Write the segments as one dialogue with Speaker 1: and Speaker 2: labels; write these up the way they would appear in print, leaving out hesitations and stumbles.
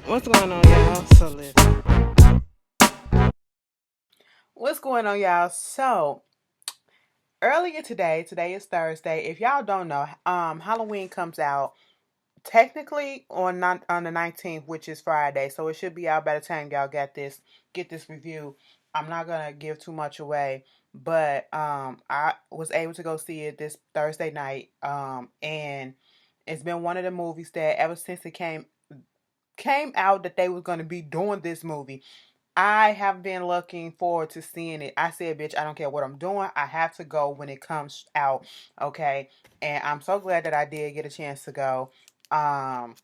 Speaker 1: What's going on, y'all? So listen. What's going on, y'all? So earlier today is Thursday. If y'all don't know, Halloween comes out technically on the 19th, which is Friday. So it should be out by the time y'all get this review. I'm not gonna give too much away, but I was able to go see it this Thursday night. And it's been one of the movies that ever since it came out that they were gonna be doing this movie. I have been looking forward to seeing it. I said, bitch, I don't care what I'm doing. I have to go when it comes out. Okay. And I'm so glad that I did get a chance to go. Um,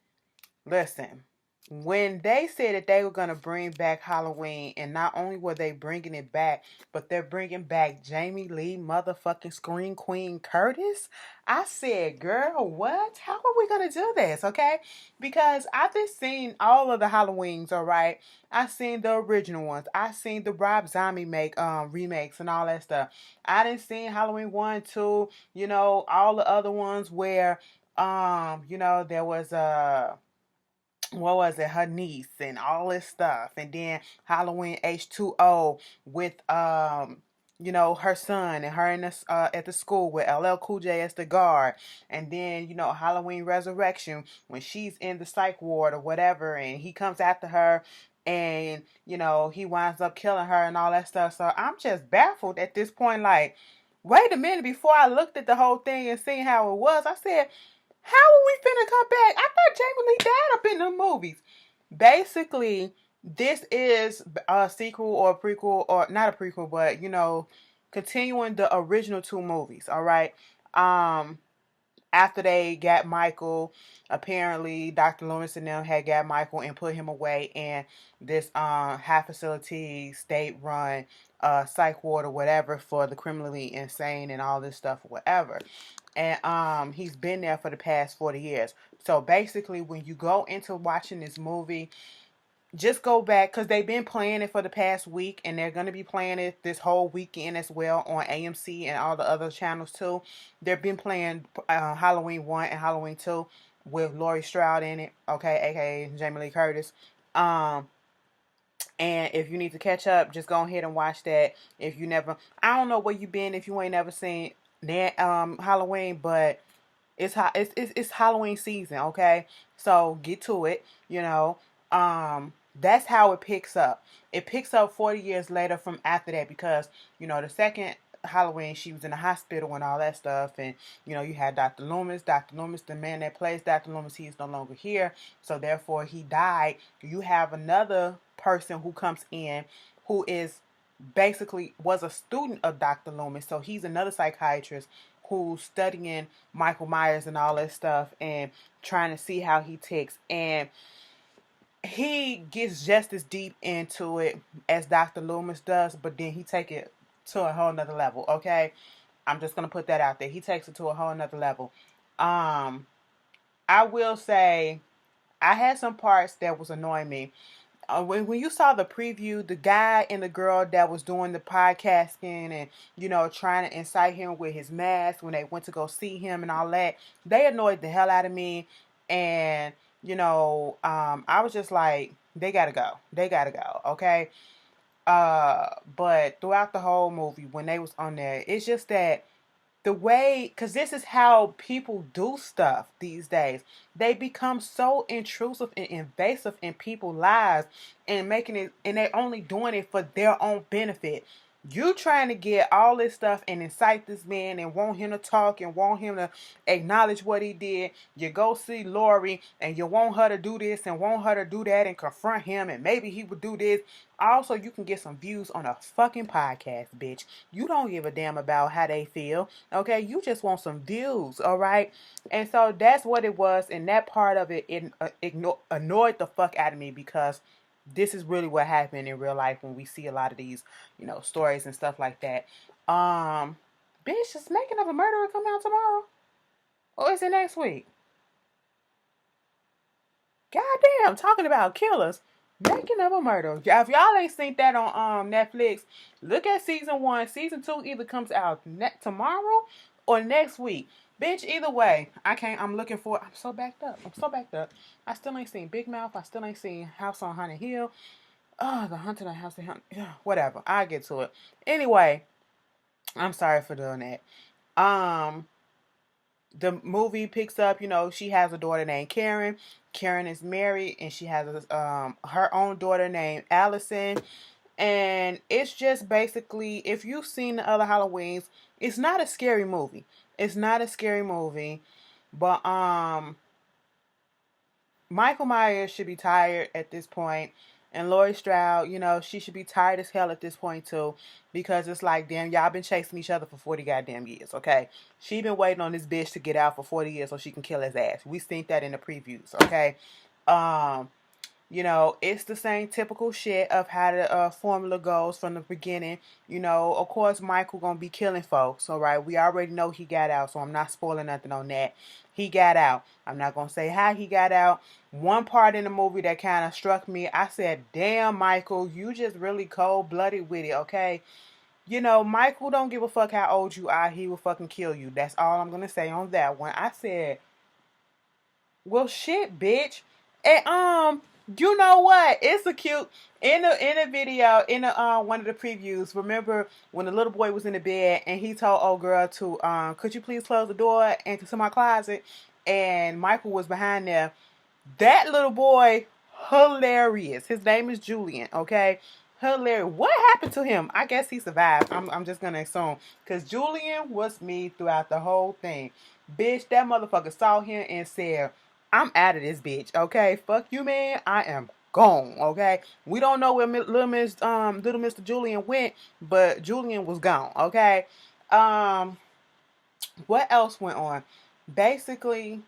Speaker 1: Listen, when they said that they were going to bring back Halloween, and not only were they bringing it back, but they're bringing back Jamie Lee motherfucking Scream Queen Curtis, I said, girl, what? How are we going to do this? Okay. Because I've just seen all of the Halloweens, all right? I've seen the original ones. I've seen the Rob Zombie remakes and all that stuff. I didn't see Halloween 1, 2, all the other ones where there was what was it, her niece and all this stuff, and then Halloween H2O with her son and her in the, at the school with LL Cool J as the guard, and then Halloween Resurrection when she's in the psych ward or whatever, and he comes after her, and he winds up killing her and all that stuff. So I'm just baffled at this point. Like, wait a minute, before I looked at the whole thing and seen how it was, I said, how are we finna come back? I thought Jamie Lee died up in the movies. Basically, this is a sequel or a prequel, or not a prequel, but continuing the original two movies. All right. After they got Michael, apparently Dr. Loomis and them had got Michael and put him away in this high facility, state run psych ward or whatever for the criminally insane and all this stuff or whatever. And he's been there for the past 40 years. So basically, when you go into watching this movie, just go back, because they've been playing it for the past week, and they're going to be playing it this whole weekend as well on AMC and all the other channels too. They've been playing Halloween 1 and Halloween 2 with Laurie Strode in it, okay, aka Jamie Lee Curtis. And if you need to catch up, just go ahead and watch that. If you never, I don't know where you been if you ain't never seen that Halloween, but it's Halloween season, okay? So get to it, That's how it picks up. It picks up 40 years later from after that, because the second Halloween she was in the hospital and all that stuff, and you had Dr. Loomis. Dr. Loomis, the man that plays Dr. Loomis, he's no longer here, so therefore he died. You have another person who comes in who is basically was a student of Dr. Loomis, so he's another psychiatrist who's studying Michael Myers and all that stuff and trying to see how he ticks. And he gets just as deep into it as Dr. Loomis does, but then he take it to a whole nother level, okay? I'm just going to put that out there. He takes it to a whole nother level. I will say I had some parts that was annoying me. When you saw the preview, the guy and the girl that was doing the podcasting and trying to incite him with his mask when they went to go see him and all that, they annoyed the hell out of me. And I was just like, they gotta go, okay. But throughout the whole movie, when they was on there, it's just that the way, because this is how people do stuff these days. They become so intrusive and invasive in people's lives, and making it, and they're only doing it for their own benefit. You trying to get all this stuff and incite this man and want him to talk and want him to acknowledge what he did. You go see Lori and you want her to do this and want her to do that and confront him, and maybe he would do this. Also, you can get some views on a fucking podcast, bitch. You don't give a damn about how they feel, okay? You just want some views, all right? And so that's what it was, and that part of it annoyed the fuck out of me, because this is really what happened in real life when we see a lot of these, stories and stuff like that. Bitch, is Making of a Murderer come out tomorrow? Or is it next week? Goddamn, talking about killers. Making of a Murderer. If y'all ain't seen that on Netflix, look at season 1. Season 2 either comes out tomorrow or next week. Bitch, either way, I'm looking for, I'm so backed up. I still ain't seen Big Mouth. I still ain't seen House on Haunted Hill. Oh, the Haunted House on Haunted, whatever. I get to it. Anyway, I'm sorry for doing that. Um, the movie picks up, she has a daughter named Karen. Karen is married and she has her own daughter named Allison. And it's just basically, if you've seen the other Halloweens, it's not a scary movie. It's not a scary movie. But Michael Myers should be tired at this point. And Laurie Strode, she should be tired as hell at this point too. Because it's like, damn, y'all been chasing each other for 40 goddamn years, okay? She been waiting on this bitch to get out for 40 years so she can kill his ass. We seen that in the previews, okay? Um, it's the same typical shit of how the formula goes from the beginning. Of course, Michael gonna be killing folks, all right? We already know he got out, so I'm not spoiling nothing on that. He got out. I'm not gonna say how he got out. One part in the movie that kind of struck me, I said, damn, Michael, you just really cold-blooded with it, okay? Michael don't give a fuck how old you are. He will fucking kill you. That's all I'm gonna say on that one. I said, well, shit, bitch. And you know what? It's a cute in a video in a one of the previews. Remember when the little boy was in the bed and he told old girl to could you please close the door into my closet? And Michael was behind there. That little boy, hilarious. His name is Julian. Okay. Hilarious. What happened to him? I guess he survived. I'm just gonna assume because Julian was me throughout the whole thing. Bitch, that motherfucker saw him and said, I'm out of this bitch, okay? Fuck you, man. I am gone, okay? We don't know where little Mr. Julian went, but Julian was gone, okay? Um, what else went on? Basically,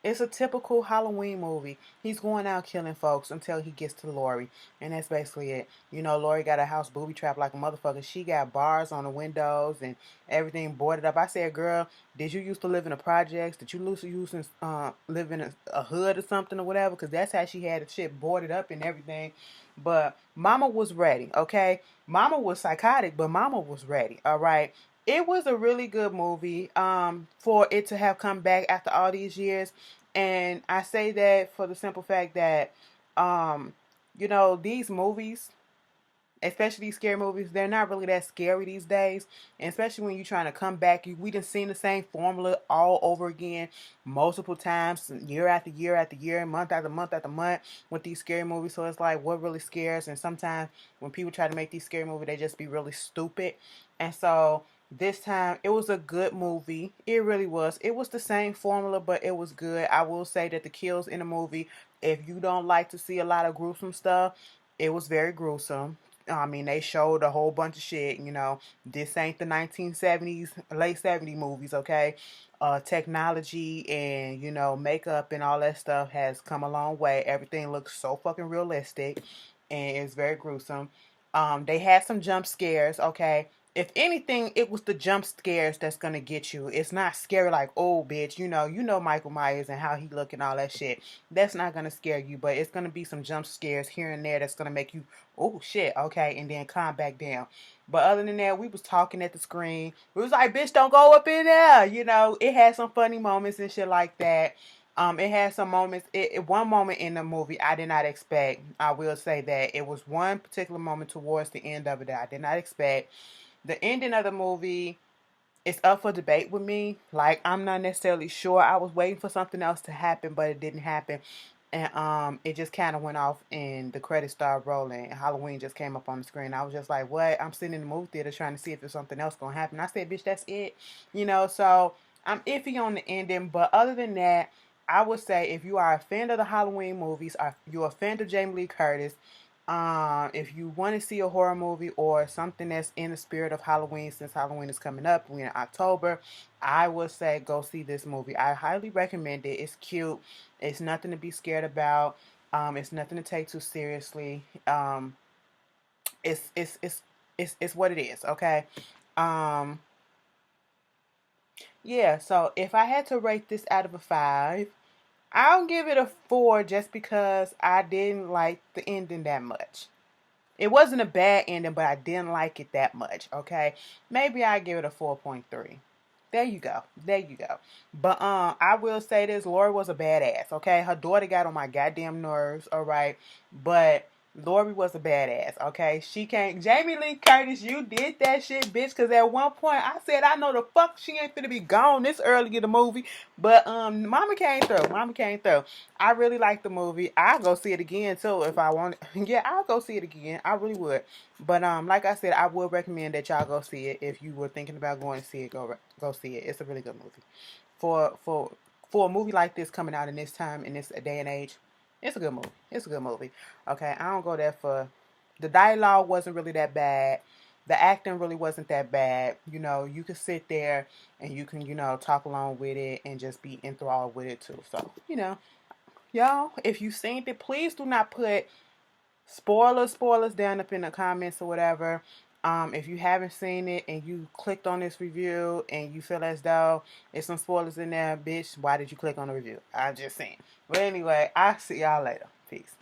Speaker 1: it's a typical Halloween movie. He's going out killing folks until he gets to Laurie. And that's basically it. Laurie got a house booby trapped like a motherfucker. She got bars on the windows and everything boarded up. I said, girl, did you used to live in the projects? Did you live in a hood or something or whatever? Because that's how she had the shit boarded up and everything. But Mama was ready, okay? Mama was psychotic, but Mama was ready, all right? It was a really good movie for it to have come back after all these years. And I say that for the simple fact that, um, these movies, especially these scary movies, they're not really that scary these days. And especially when you're trying to come back, we done seen the same formula all over again, multiple times, year after year after year, month after month after month with these scary movies. So it's like, what really scares? And sometimes when people try to make these scary movies, they just be really stupid. And so this time, it was a good movie. It really was. It was the same formula, but it was good. I will say that the kills in the movie, if you don't like to see a lot of gruesome stuff, it was very gruesome. I mean, they showed a whole bunch of shit, This ain't the 1970s, late 70s movies, okay? Technology and, makeup and all that stuff has come a long way. Everything looks so fucking realistic and it's very gruesome. They had some jump scares, okay? If anything, it was the jump scares that's gonna get you. It's not scary like, oh bitch, you know Michael Myers and how he look and all that shit. That's not gonna scare you, but it's gonna be some jump scares here and there that's gonna make you, oh shit, okay, and then calm back down. But other than that, we was talking at the screen. We was like, bitch, don't go up in there. It had some funny moments and shit like that. It had some moments. One moment in the movie I did not expect. I will say that it was one particular moment towards the end of it that I did not expect. The ending of the movie is up for debate with me. Like, I'm not necessarily sure. I was waiting for something else to happen, but it didn't happen. And it just kind of went off and the credits started rolling and Halloween just came up on the screen. I was just like, what? I'm sitting in the movie theater trying to see if there's something else gonna happen. I said, bitch, that's it. So I'm iffy on the ending, but other than that, I would say if you are a fan of the Halloween movies, or you're a fan of Jamie Lee Curtis, if you want to see a horror movie or something that's in the spirit of Halloween, since Halloween is coming up, we're in October, I would say go see this movie. I highly recommend it. It's cute. It's nothing to be scared about. It's nothing to take too seriously. It's it's it's it's what it is. Okay. Um, yeah. So if I had to rate this out of a 5, I'll give it a 4 just because I didn't like the ending that much. It wasn't a bad ending, but I didn't like it that much, okay? Maybe I give it a 4.3. There you go. There you go. But I will say this, Lori was a badass, okay? Her daughter got on my goddamn nerves, all right? But Lori was a badass, okay? She can't Jamie Lee Curtis, you did that shit, bitch, cause at one point I said I know the fuck she ain't finna be gone this early in the movie. But Mama came through. Mama came through. I really like the movie. I'll go see it again too if I want it. Yeah, I'll go see it again. I really would. But like I said, I would recommend that y'all go see it. If you were thinking about going to see it, go see it. It's a really good movie. For for for a movie like this coming out in this time, in this day and age, it's a good movie. It's a good movie. Okay, I don't go there for the dialogue wasn't really that bad. The acting really wasn't that bad. You know, you could sit there and you can, talk along with it and just be enthralled with it too. So, y'all, if you've seen it, please do not put spoilers down up in the comments or whatever. If you haven't seen it and you clicked on this review and you feel as though there's some spoilers in there, bitch, why did you click on the review? I'm just saying. But anyway, I'll see y'all later. Peace.